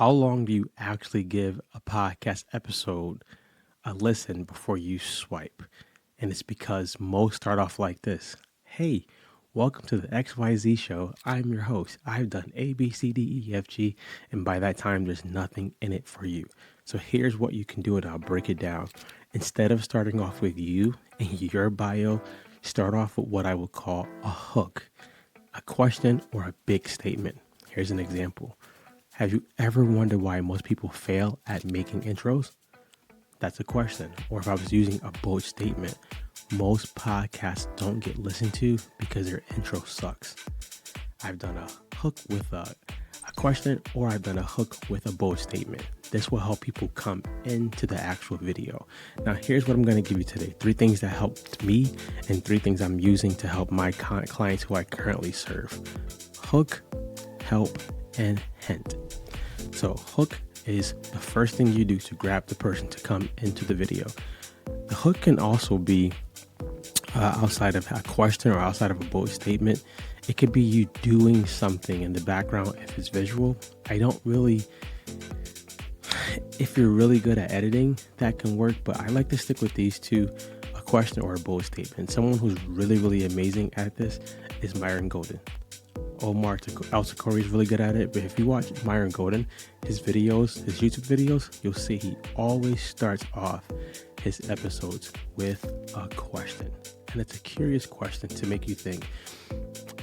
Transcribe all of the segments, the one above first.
How long do you actually give a podcast episode a listen before you swipe? And it's because most start off like this. Hey, welcome to the XYZ show. I'm your host. I've done A, B, C, D, E, F, G, and by that time, there's nothing in it for you. So here's what you can do, and I'll break it down. Instead of starting off with you and your bio, start off with what I would call a hook, a question, or a big statement. Here's an example. Have you ever wondered why most people fail at making intros? That's a question. Or if I was using a bold statement, most podcasts don't get listened to because their intro sucks. I've done a hook with a question, or I've done a hook with a bold statement. This will help people come into the actual video. Now, here's what I'm going to give you today. 3 things that helped me and 3 things I'm using to help my clients who I currently serve. Hook, help, and hint. So hook is the first thing you do to grab the person to come into the video. The hook can also be outside of a question or outside of a bold statement. It could be you doing something in the background if it's visual. If you're really good at editing, that can work, but I like to stick with these 2, a question or a bold statement. Someone who's really, really amazing at this is Myron Golden. Omar Al-Sakori is really good at it, but if you watch Myron Golden, his YouTube videos, you'll see he always starts off his episodes with a question. And it's a curious question to make you think,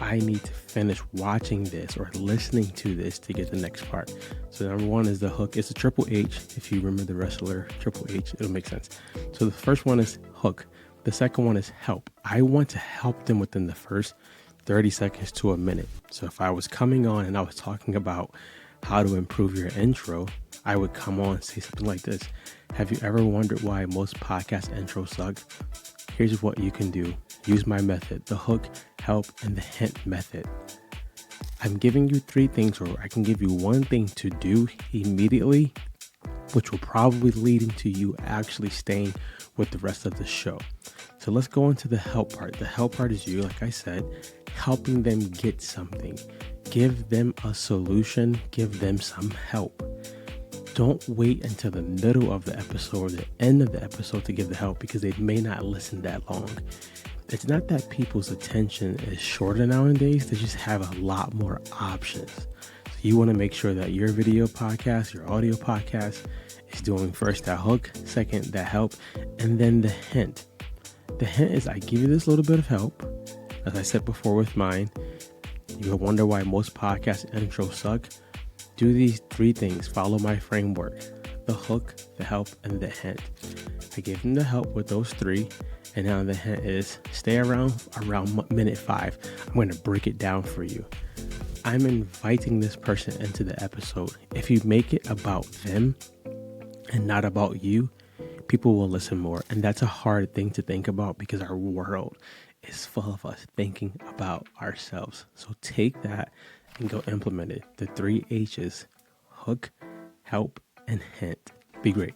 I need to finish watching this or listening to this to get the next part. So number 1 is the hook. It's a Triple H. If you remember the wrestler Triple H, it'll make sense. So the first one is hook. The second one is help. I want to help them within the first 30 seconds to a minute. So if I was coming on and I was talking about how to improve your intro, I would come on and say something like this. Have you ever wondered why most podcast intros suck? Here's what you can do. Use my method, the hook, help, and the hint method. I'm giving you 3 things, or I can give you 1 thing to do immediately, which will probably lead into you actually staying with the rest of the show. So let's go into the help part. The help part is you, like I said, helping them get something. Give them a solution. Give them some help. Don't wait until the middle of the episode or the end of the episode to give the help, because they may not listen that long. It's not that people's attention is shorter nowadays. They just have a lot more options. So you want to make sure that your video podcast, your audio podcast is doing first that hook, second that help, and then the hint. The hint is I give you this little bit of help. As I said before with mine, you'll wonder why most podcast intros suck. Do these 3 things. Follow my framework. The hook, the help, and the hint. I gave them the help with those 3. And now the hint is stay around minute 5. I'm going to break it down for you. I'm inviting this person into the episode. If you make it about them and not about you, people will listen more. And that's a hard thing to think about because our world is full of us thinking about ourselves. So take that and go implement it. The 3 H's: hook, help, and hint. Be great.